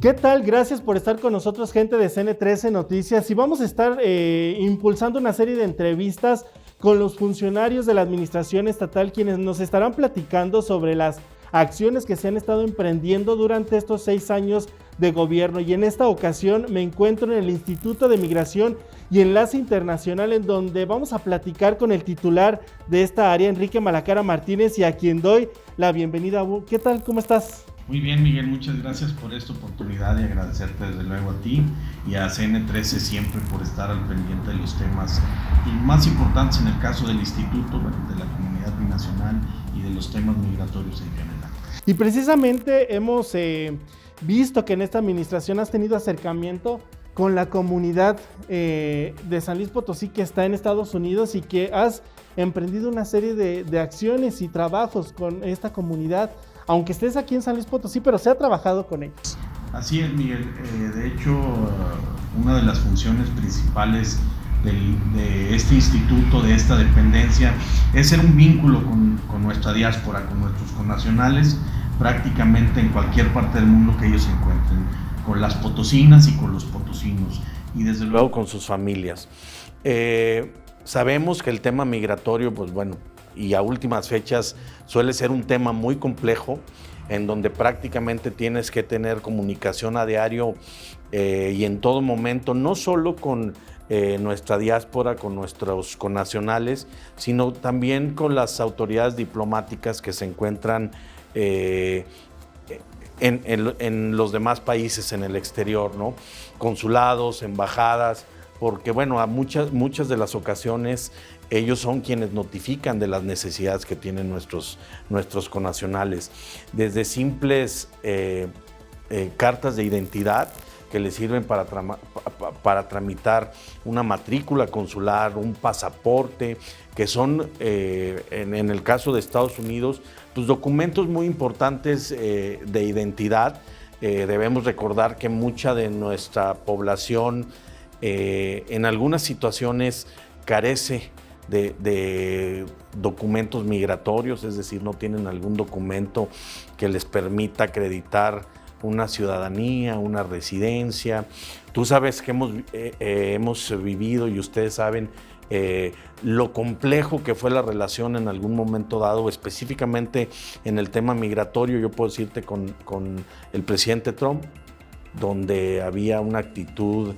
¿Qué tal? Gracias por estar con nosotros, gente de CN13 Noticias, y vamos a estar impulsando una serie de entrevistas con los funcionarios de la administración estatal, quienes nos estarán platicando sobre las acciones que se han estado emprendiendo durante estos 6 años de gobierno. Y en esta ocasión me encuentro en el Instituto de Migración y Enlace Internacional, en donde vamos a platicar con el titular de esta área, Enrique Malacara Martínez, y a quien doy la bienvenida. ¿Qué tal? ¿Cómo estás? Muy bien, Miguel, muchas gracias por esta oportunidad y agradecerte desde luego a ti y a CN13 siempre por estar al pendiente de los temas más importantes en el caso del Instituto, de la comunidad binacional y de los temas migratorios en general. Y precisamente hemos visto que en esta administración has tenido acercamiento con la comunidad de San Luis Potosí, que está en Estados Unidos, y que has emprendido una serie de acciones y trabajos con esta comunidad, aunque estés aquí en San Luis Potosí, pero se ha trabajado con ellos. Así es, Miguel. De hecho, una de las funciones principales de este instituto, de esta dependencia, es ser un vínculo con nuestra diáspora, con nuestros connacionales, prácticamente en cualquier parte del mundo que ellos se encuentren, con las potosinas y con los potosinos, y desde luego con sus familias. Sabemos que el tema migratorio, pues bueno, y a últimas fechas suele ser un tema muy complejo, en donde prácticamente tienes que tener comunicación a diario y en todo momento, no solo con nuestra diáspora, con nuestros connacionales, sino también con las autoridades diplomáticas que se encuentran en los demás países en el exterior, ¿no? Consulados, embajadas, porque bueno, a muchas de las ocasiones ellos son quienes notifican de las necesidades que tienen nuestros connacionales, desde simples cartas de identidad que les sirven para tramitar una matrícula consular, un pasaporte, que son, en el caso de Estados Unidos, pues documentos muy importantes de identidad. Debemos recordar que mucha de nuestra población en algunas situaciones carece de documentos migratorios, es decir, no tienen algún documento que les permita acreditar una ciudadanía, una residencia. Tú sabes que hemos vivido, y ustedes saben lo complejo que fue la relación en algún momento dado, específicamente en el tema migratorio. Yo puedo decirte con el presidente Trump, donde había una actitud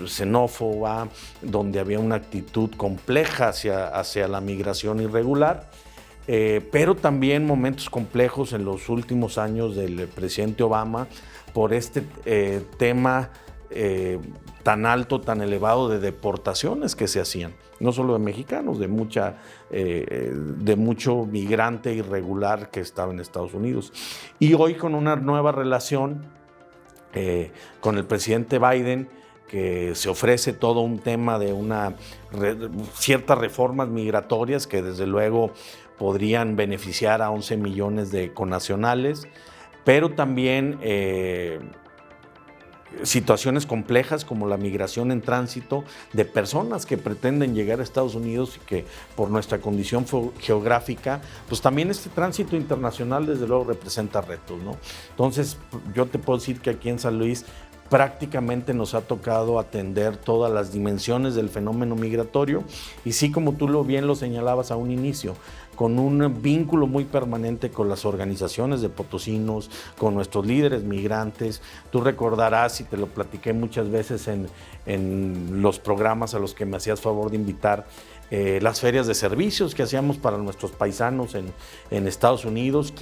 xenófoba, donde había una actitud compleja hacia la migración irregular, pero también momentos complejos en los últimos años del presidente Obama por este tema tan alto, tan elevado de deportaciones que se hacían, no solo de mexicanos, de mucho migrante irregular que estaba en Estados Unidos. Y hoy con una nueva relación con el presidente Biden, que se ofrece todo un tema de ciertas reformas migratorias que desde luego podrían beneficiar a 11 millones de connacionales, pero también situaciones complejas como la migración en tránsito de personas que pretenden llegar a Estados Unidos y que por nuestra condición geográfica, pues también este tránsito internacional desde luego representa retos, ¿no? Entonces yo te puedo decir que aquí en San Luis prácticamente nos ha tocado atender todas las dimensiones del fenómeno migratorio, y sí, como tú bien lo señalabas a un inicio, con un vínculo muy permanente con las organizaciones de potosinos, con nuestros líderes migrantes. Tú recordarás, y te lo platiqué muchas veces en los programas a los que me hacías favor de invitar, las ferias de servicios que hacíamos para nuestros paisanos en Estados Unidos,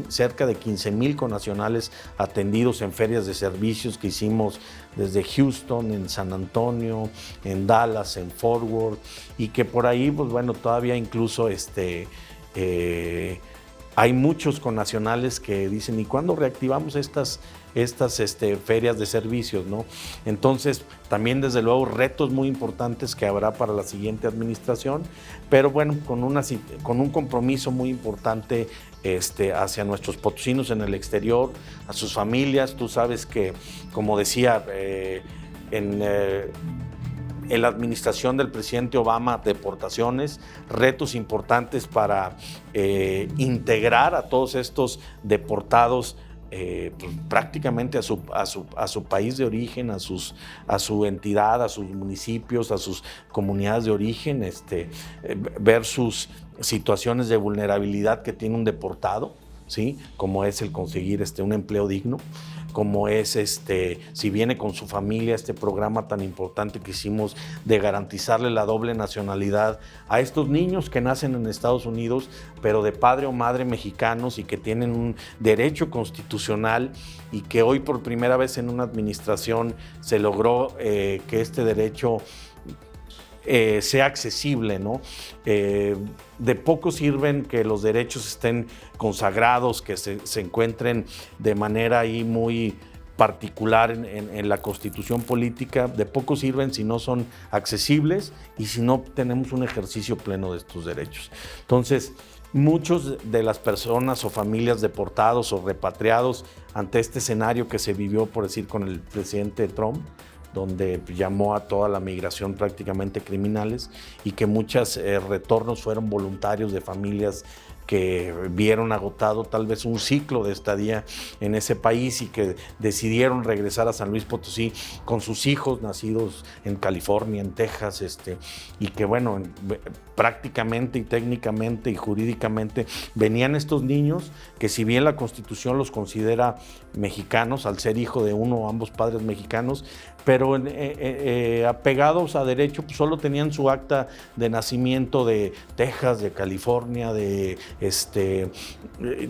cerca de 15,000 connacionales atendidos en ferias de servicios que hicimos desde Houston, en San Antonio, en Dallas, en Fort Worth, y que por ahí, pues bueno, todavía incluso hay muchos connacionales que dicen, ¿y cuándo reactivamos estas ferias de servicios, ¿no? Entonces, también desde luego retos muy importantes que habrá para la siguiente administración, pero bueno, con un compromiso muy importante hacia nuestros potosinos en el exterior, a sus familias. Tú sabes que, como decía, en la administración del presidente Obama, deportaciones, retos importantes para integrar a todos estos deportados pues, prácticamente a su país de origen, a su entidad, a sus municipios, a sus comunidades de origen, ver sus situaciones de vulnerabilidad que tiene un deportado, ¿sí? Como es el conseguir un empleo digno, como es si viene con su familia, este programa tan importante que hicimos de garantizarle la doble nacionalidad a estos niños que nacen en Estados Unidos, pero de padre o madre mexicanos y que tienen un derecho constitucional, y que hoy por primera vez en una administración se logró que este derecho sea accesible, ¿no? De poco sirven que los derechos estén consagrados, que se encuentren de manera ahí muy particular en la Constitución política. De poco sirven si no son accesibles y si no tenemos un ejercicio pleno de estos derechos. Entonces, muchos de las personas o familias deportados o repatriados ante este escenario que se vivió, por decir, con el presidente Trump, donde llamó a toda la migración prácticamente criminales, y que muchos retornos fueron voluntarios de familias que vieron agotado tal vez un ciclo de estadía en ese país y que decidieron regresar a San Luis Potosí con sus hijos nacidos en California, en Texas, y que bueno, prácticamente y técnicamente y jurídicamente venían estos niños que, si bien la Constitución los considera mexicanos al ser hijo de uno o ambos padres mexicanos, pero apegados a derecho, pues solo tenían su acta de nacimiento de Texas, de California, de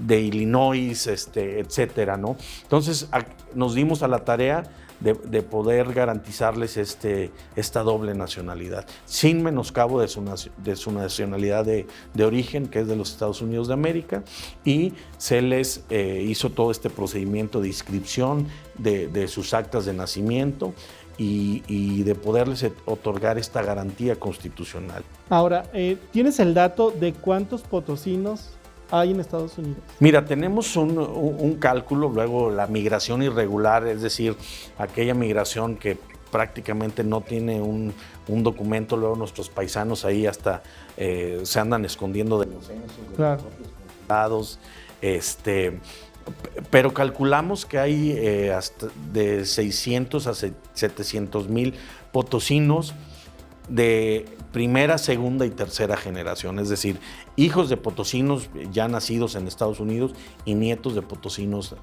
Illinois, etcétera, ¿no? Entonces nos dimos a la tarea de poder garantizarles esta doble nacionalidad, sin menoscabo de su nacionalidad de origen, que es de los Estados Unidos de América, y se les hizo todo este procedimiento de inscripción de sus actas de nacimiento y de poderles otorgar esta garantía constitucional. Ahora, ¿tienes el dato de cuántos potosinos hay en Estados Unidos? Mira, tenemos un cálculo. Luego, la migración irregular, es decir, aquella migración que prácticamente no tiene un documento. Luego nuestros paisanos ahí hasta se andan escondiendo de los censos, claro, lados, pero calculamos que hay hasta de 600 a 700 mil potosinos de primera, segunda y tercera generación, es decir, hijos de potosinos ya nacidos en Estados Unidos y nietos de potosinos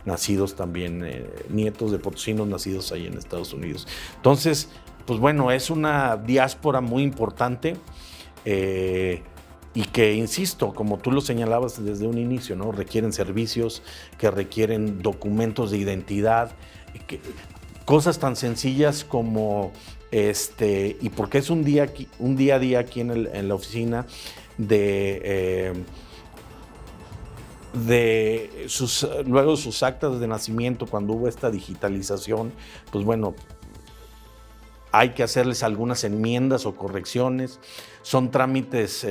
nacidos también, nietos de potosinos nacidos ahí en Estados Unidos. Entonces, pues bueno, es una diáspora muy importante y que, insisto, como tú lo señalabas desde un inicio, ¿no? Requieren servicios, que requieren documentos de identidad, cosas tan sencillas como y porque es un día a día aquí en la oficina luego sus actas de nacimiento, cuando hubo esta digitalización, pues bueno, hay que hacerles algunas enmiendas o correcciones. Son trámites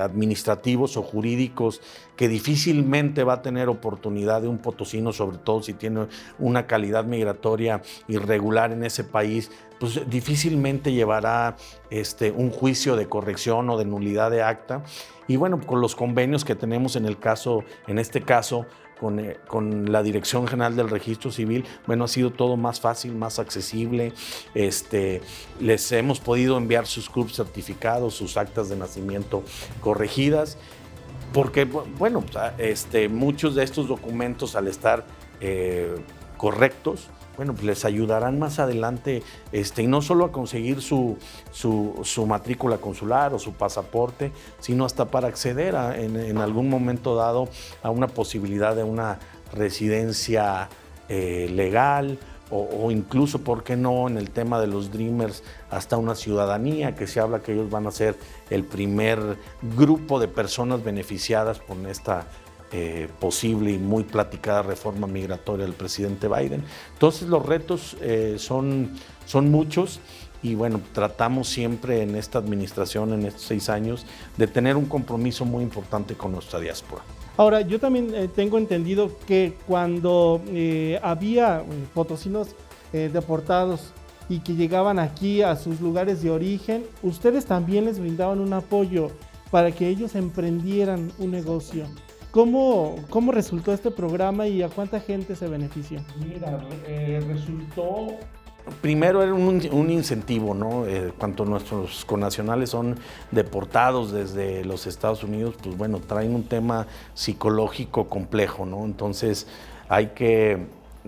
administrativos o jurídicos que difícilmente va a tener oportunidad de un potosino, sobre todo si tiene una calidad migratoria irregular en ese país, pues difícilmente llevará un juicio de corrección o de nulidad de acta. Y bueno, con los convenios que tenemos en este caso, con la Dirección General del Registro Civil, bueno, ha sido todo más fácil, más accesible. Les hemos podido enviar sus CURP certificados, sus actas de nacimiento corregidas, porque, bueno, muchos de estos documentos, al estar correctos, bueno, pues les ayudarán más adelante, y no solo a conseguir su matrícula consular o su pasaporte, sino hasta para acceder en algún momento dado a una posibilidad de una residencia legal, o incluso, ¿por qué no?, en el tema de los Dreamers, hasta una ciudadanía, que se habla que ellos van a ser el primer grupo de personas beneficiadas por esta posible y muy platicada reforma migratoria del presidente Biden. Entonces los retos son muchos y bueno, tratamos siempre en esta administración, en estos 6 años, de tener un compromiso muy importante con nuestra diáspora. Ahora, yo también tengo entendido que cuando había potosinos deportados y que llegaban aquí a sus lugares de origen, ustedes también les brindaban un apoyo para que ellos emprendieran un negocio. ¿Cómo resultó este programa y a cuánta gente se benefició? Mira, resultó... Primero era un incentivo, ¿no? Cuando nuestros connacionales son deportados desde los Estados Unidos, pues bueno, traen un tema psicológico complejo, ¿no? Entonces hay que,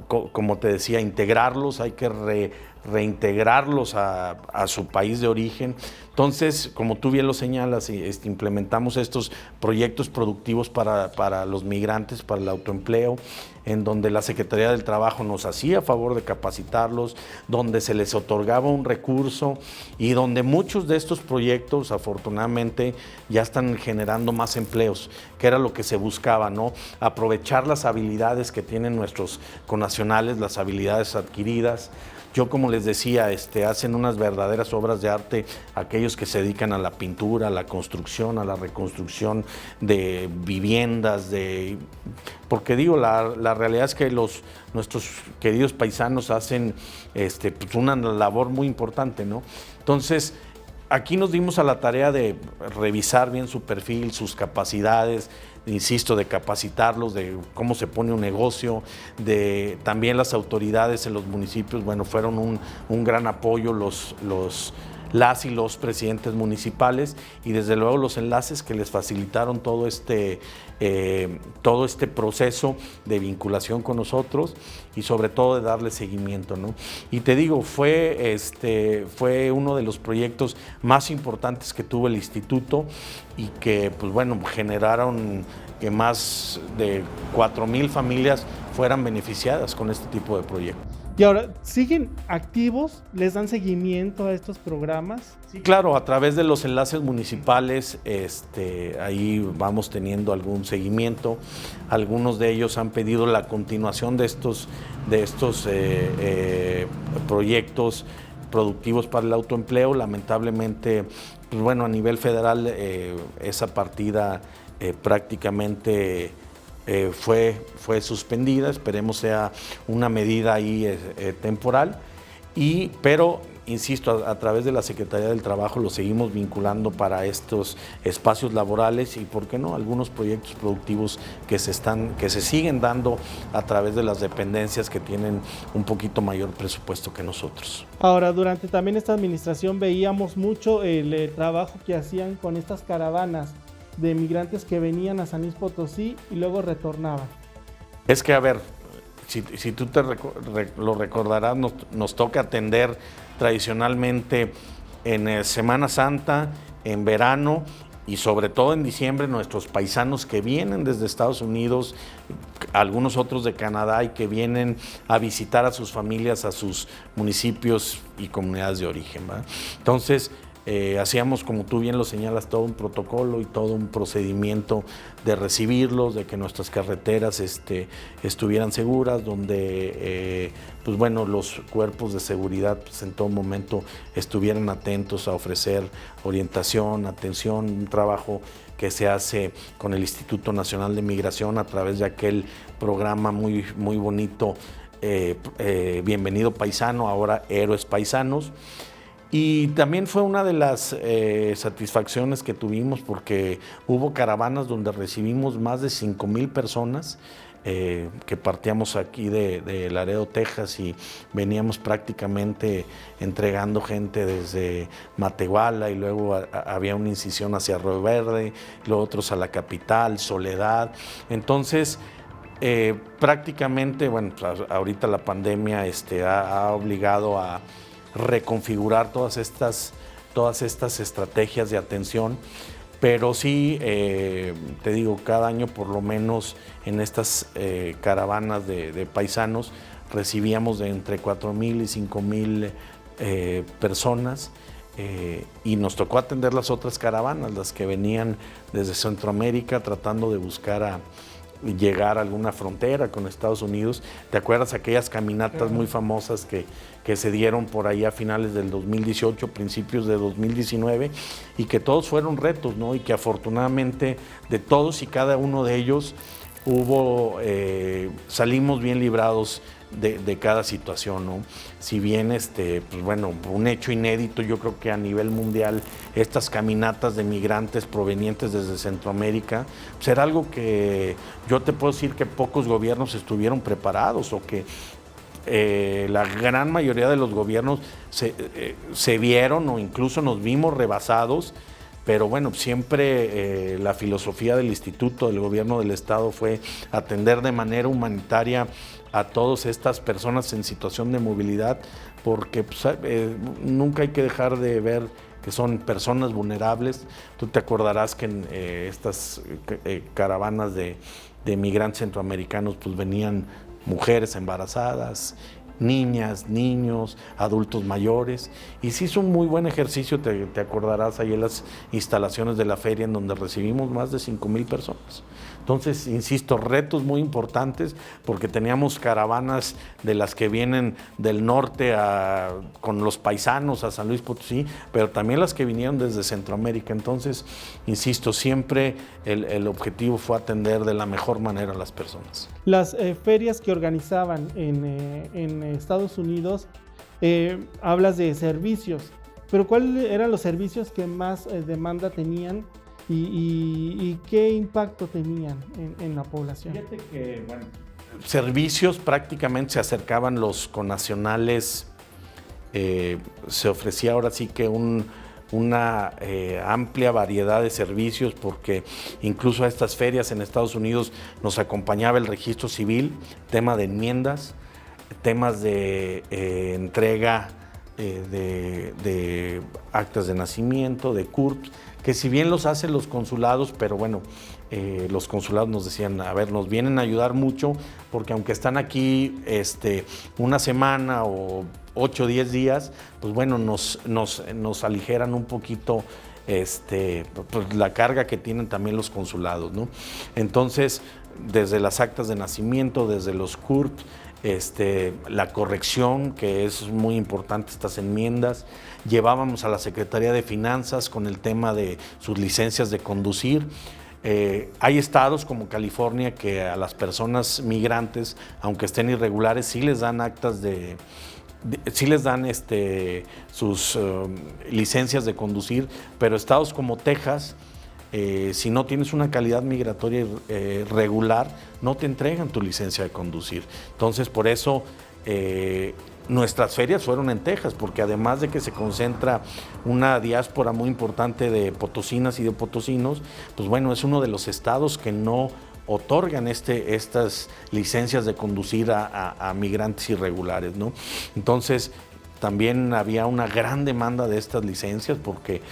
como te decía, integrarlos, hay que reintegrarlos a su país de origen. Entonces, como tú bien lo señalas, implementamos estos proyectos productivos para los migrantes, para el autoempleo, en donde la Secretaría del Trabajo nos hacía favor de capacitarlos, donde se les otorgaba un recurso y donde muchos de estos proyectos, afortunadamente, ya están generando más empleos, que era lo que se buscaba, ¿no? Aprovechar las habilidades que tienen nuestros connacionales, las habilidades adquiridas. Yo, como les decía, hacen unas verdaderas obras de arte aquellos que se dedican a la pintura, a la construcción, a la reconstrucción de viviendas, porque digo, la realidad es que nuestros queridos paisanos hacen pues una labor muy importante, ¿no? Entonces, aquí nos dimos a la tarea de revisar bien su perfil, sus capacidades, insisto, de capacitarlos, de cómo se pone un negocio, de también las autoridades en los municipios, bueno, fueron un gran apoyo las y los presidentes municipales y desde luego los enlaces que les facilitaron todo este proceso de vinculación con nosotros y sobre todo de darle seguimiento, ¿no? Y te digo, fue uno de los proyectos más importantes que tuvo el instituto y que, pues bueno, generaron que más de 4,000 familias fueran beneficiadas con este tipo de proyectos. Y ahora, ¿siguen activos? ¿Les dan seguimiento a estos programas? Sí, claro, a través de los enlaces municipales, ahí vamos teniendo algún seguimiento. Algunos de ellos han pedido la continuación de estos proyectos productivos para el autoempleo. Lamentablemente, pues bueno, a nivel federal esa partida prácticamente fue suspendida. Esperemos sea una medida ahí temporal, pero insisto, a través de la Secretaría del Trabajo lo seguimos vinculando para estos espacios laborales y, ¿por qué no?, algunos proyectos productivos que se siguen dando a través de las dependencias que tienen un poquito mayor presupuesto que nosotros. Ahora, durante también esta administración veíamos mucho el trabajo que hacían con estas caravanas de migrantes que venían a San Luis Potosí y luego retornaban. Es que, a ver, si tú lo recordarás, nos toca atender tradicionalmente en Semana Santa, en verano y sobre todo en diciembre nuestros paisanos que vienen desde Estados Unidos, algunos otros de Canadá y que vienen a visitar a sus familias, a sus municipios y comunidades de origen, ¿verdad? Entonces, hacíamos, como tú bien lo señalas, todo un protocolo y todo un procedimiento de recibirlos, de que nuestras carreteras estuvieran seguras, donde pues bueno, los cuerpos de seguridad pues en todo momento estuvieran atentos a ofrecer orientación, atención, un trabajo que se hace con el Instituto Nacional de Migración a través de aquel programa muy, muy bonito, Bienvenido Paisano, ahora Héroes Paisanos. Y también fue una de las satisfacciones que tuvimos porque hubo caravanas donde recibimos más de 5,000 personas que partíamos aquí de Laredo, Texas y veníamos prácticamente entregando gente desde Matehuala y luego había una incisión hacia Río Verde, luego otros a la capital, Soledad. Entonces, prácticamente, bueno, pues ahorita la pandemia ha obligado a reconfigurar todas estas estrategias de atención, pero sí, te digo, cada año por lo menos en estas caravanas de paisanos, recibíamos de entre 4,000 y 5,000 personas. Y nos tocó atender las otras caravanas, las que venían desde Centroamérica tratando de buscar llegar a alguna frontera con Estados Unidos. ¿Te acuerdas aquellas caminatas muy famosas que se dieron por ahí a finales del 2018, principios de 2019, y que todos fueron retos, ¿no? Y que afortunadamente de todos y cada uno de ellos salimos bien librados de cada situación, ¿no? Si bien, pues bueno, un hecho inédito, yo creo que a nivel mundial, estas caminatas de migrantes provenientes desde Centroamérica, pues era algo que yo te puedo decir que pocos gobiernos estuvieron preparados, o que la gran mayoría de los gobiernos se vieron o incluso nos vimos rebasados. Pero bueno, siempre la filosofía del instituto, del gobierno del estado, fue atender de manera humanitaria a todas estas personas en situación de movilidad, porque pues, nunca hay que dejar de ver que son personas vulnerables. Tú te acordarás que en estas caravanas de migrantes centroamericanos pues venían mujeres embarazadas, niñas, niños, adultos mayores, y se hizo un muy buen ejercicio. Te acordarás ahí en las instalaciones de la feria, en donde recibimos más de 5,000 personas. Entonces, insisto, retos muy importantes, porque teníamos caravanas de las que vienen del norte con los paisanos a San Luis Potosí, pero también las que vinieron desde Centroamérica. Entonces, insisto, siempre el objetivo fue atender de la mejor manera a las personas. Las ferias que organizaban en Estados Unidos, hablas de servicios, pero ¿cuáles eran los servicios que más demanda tenían y qué impacto tenían en la población? Fíjate que, bueno, servicios prácticamente se acercaban los connacionales, se ofrecía ahora sí que una amplia variedad de servicios, porque incluso a estas ferias en Estados Unidos nos acompañaba el registro civil, tema de enmiendas, temas de entrega de actas de nacimiento, de CURP, que si bien los hacen los consulados, pero bueno, los consulados nos decían, a ver, nos vienen a ayudar mucho, porque aunque están aquí una semana o 8 o 10 días, pues bueno, nos aligeran un poquito pues la carga que tienen también los consulados, ¿no? Entonces, desde las actas de nacimiento, desde los CURP, la corrección, que es muy importante, estas enmiendas, llevábamos a la Secretaría de Finanzas con el tema de sus licencias de conducir. Hay estados como California que a las personas migrantes, aunque estén irregulares, sí les dan actas sí les dan sus licencias de conducir, pero estados como Texas, si no tienes una calidad migratoria regular, no te entregan tu licencia de conducir. Entonces, por eso nuestras ferias fueron en Texas, porque además de que se concentra una diáspora muy importante de potosinas y de potosinos, pues bueno, es uno de los estados que no otorgan estas licencias de conducir a migrantes irregulares, ¿no? Entonces, también había una gran demanda de estas licencias, porque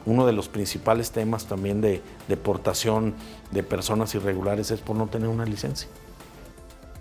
uno de los principales temas también de deportación de personas irregulares es por no tener una licencia.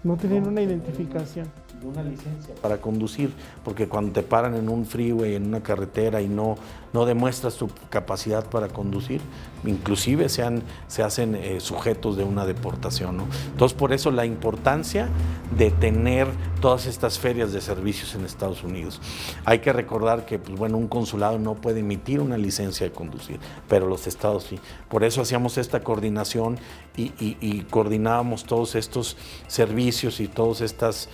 No tener una identificación. Una licencia para conducir, porque cuando te paran en un freeway, en una carretera, y no demuestras tu capacidad para conducir, inclusive se hacen sujetos de una deportación, ¿no? Entonces, por eso la importancia de tener todas estas ferias de servicios en Estados Unidos. Hay que recordar que, pues bueno, un consulado no puede emitir una licencia de conducir, pero los estados sí. Por eso hacíamos esta coordinación y coordinábamos todos estos servicios y todas estas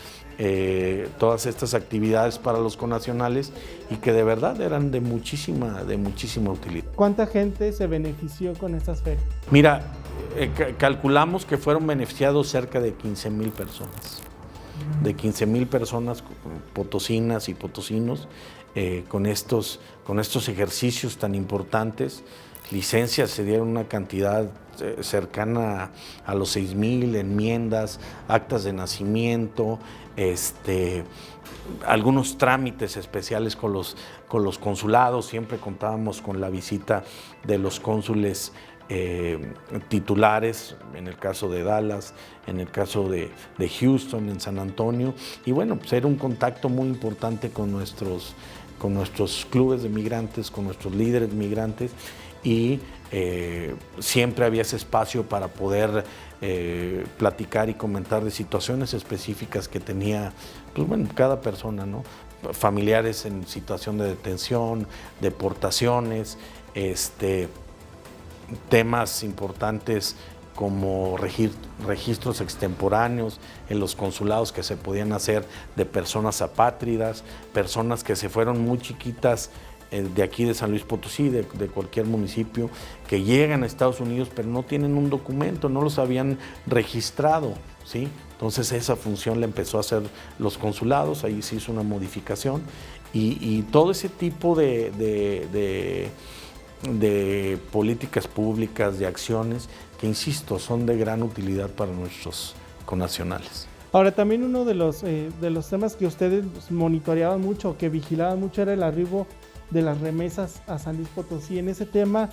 actividades para los connacionales, y que de verdad eran de muchísima utilidad. ¿Cuánta gente se benefició con estas ferias? Mira, calculamos que fueron beneficiados cerca de 15,000 personas. De 15,000 personas potosinas y potosinos con estos ejercicios tan importantes. Licencias se dieron una cantidad cercana a los 6,000, enmiendas, actas de nacimiento, algunos trámites especiales con los consulados. Siempre contábamos con la visita de los cónsules titulares, en el caso de Dallas, en el caso de Houston, en San Antonio, y bueno, pues era un contacto muy importante con nuestros clubes de migrantes, con nuestros líderes migrantes, y siempre había ese espacio para poder platicar y comentar de situaciones específicas que tenía, pues bueno, cada persona, ¿no? Familiares en situación de detención, deportaciones, temas importantes como registros extemporáneos en los consulados que se podían hacer de personas apátridas, personas que se fueron muy chiquitas de aquí de San Luis Potosí, de cualquier municipio, que llegan a Estados Unidos pero no tienen un documento, no los habían registrado, ¿sí? Entonces esa función la empezó a hacer los consulados, ahí se hizo una modificación y todo ese tipo de políticas públicas, de acciones que, insisto, son de gran utilidad para nuestros connacionales. Ahora, también uno de los temas que ustedes monitoreaban mucho, que vigilaban mucho, era el arribo de las remesas a San Luis Potosí. En ese tema,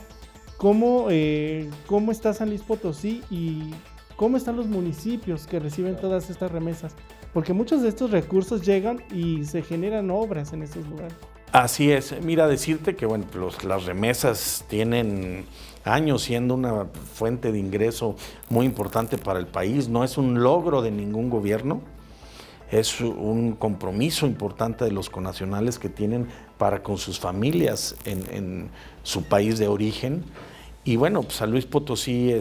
¿cómo está San Luis Potosí y cómo están los municipios que reciben todas estas remesas? Porque muchos de estos recursos llegan y se generan obras en estos lugares. Así es. Mira, decirte que bueno, las remesas tienen años siendo una fuente de ingreso muy importante para el país. No es un logro de ningún gobierno, es un compromiso importante de los connacionales que tienen para con sus familias en su país de origen. Y bueno, pues San Luis Potosí,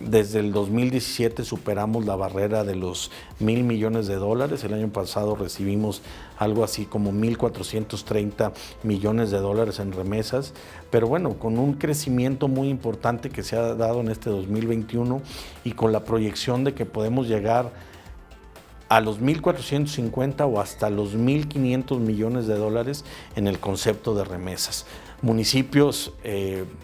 desde el 2017 superamos la barrera de los $1,000 millones. El año pasado recibimos algo así como 1,430 millones de dólares en remesas, pero bueno, con un crecimiento muy importante que se ha dado en este 2021 y con la proyección de que podemos llegar a los 1,450 o hasta los 1,500 millones de dólares en el concepto de remesas. Municipios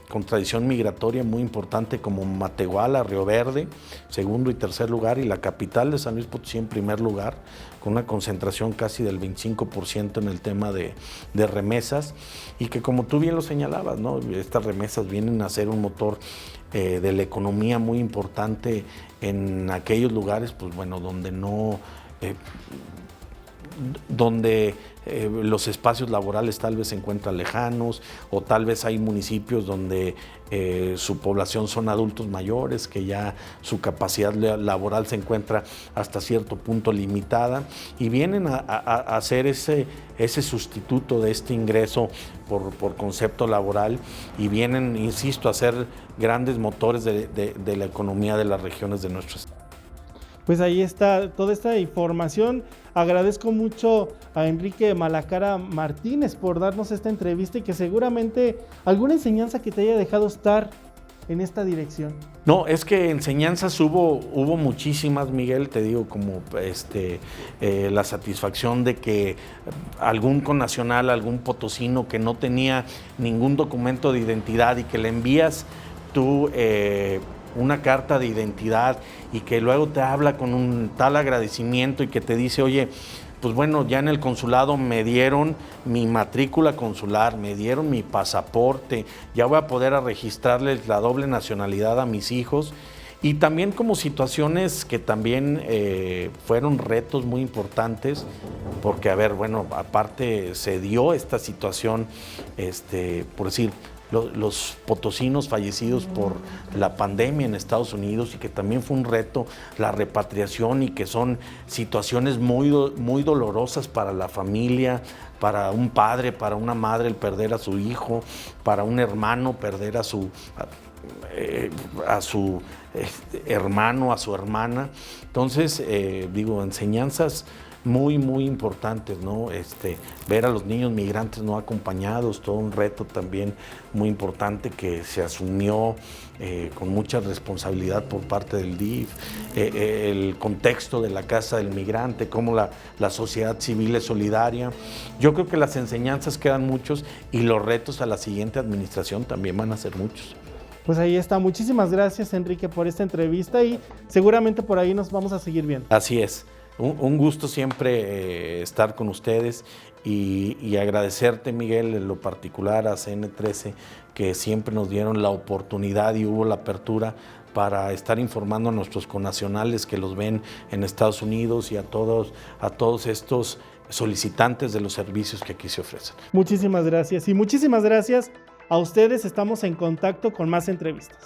con tradición migratoria muy importante como Matehuala, Río Verde, segundo y tercer lugar, y la capital de San Luis Potosí en primer lugar, con una concentración casi del 25% en el tema de remesas, y que, como tú bien lo señalabas, ¿no? Estas remesas vienen a ser un motor de la economía muy importante en aquellos lugares, pues bueno, donde no... donde los espacios laborales tal vez se encuentran lejanos, o tal vez hay municipios donde su población son adultos mayores, que ya su capacidad laboral se encuentra hasta cierto punto limitada, y vienen a hacer ese sustituto de este ingreso por concepto laboral, y vienen, insisto, a ser grandes motores de la economía de las regiones de nuestro estado. Pues ahí está toda esta información. Agradezco mucho a Enrique Malacara Martínez por darnos esta entrevista y que seguramente alguna enseñanza que te haya dejado estar en esta dirección. No, es que enseñanzas hubo muchísimas, Miguel, te digo, como la satisfacción de que algún connacional, algún potosino que no tenía ningún documento de identidad y que le envías tú una carta de identidad y que luego te habla con un tal agradecimiento y que te dice, oye, pues bueno, ya en el consulado me dieron mi matrícula consular, me dieron mi pasaporte, ya voy a poder registrarles la doble nacionalidad a mis hijos. Y también como situaciones que también fueron retos muy importantes, porque, a ver, bueno, aparte se dio esta situación, por decir, los potosinos fallecidos por la pandemia en Estados Unidos, y que también fue un reto la repatriación, y que son situaciones muy dolorosas para la familia, para un padre, para una madre el perder a su hijo, para un hermano perder a su hermano, a su hermana. Entonces, digo, enseñanzas muy importantes, ¿no? Ver a los niños migrantes no acompañados, todo un reto también muy importante que se asumió con mucha responsabilidad por parte del DIF, el contexto de la Casa del Migrante, cómo la sociedad civil es solidaria. Yo creo que las enseñanzas quedan muchos, y los retos a la siguiente administración también van a ser muchos. Pues ahí está. Muchísimas gracias, Enrique, por esta entrevista, y seguramente por ahí nos vamos a seguir viendo. Así es. Un gusto siempre estar con ustedes, y agradecerte, Miguel, en lo particular a CN13, que siempre nos dieron la oportunidad y hubo la apertura para estar informando a nuestros connacionales que los ven en Estados Unidos y a todos estos solicitantes de los servicios que aquí se ofrecen. Muchísimas gracias y muchísimas gracias a ustedes. Estamos en contacto con más entrevistas.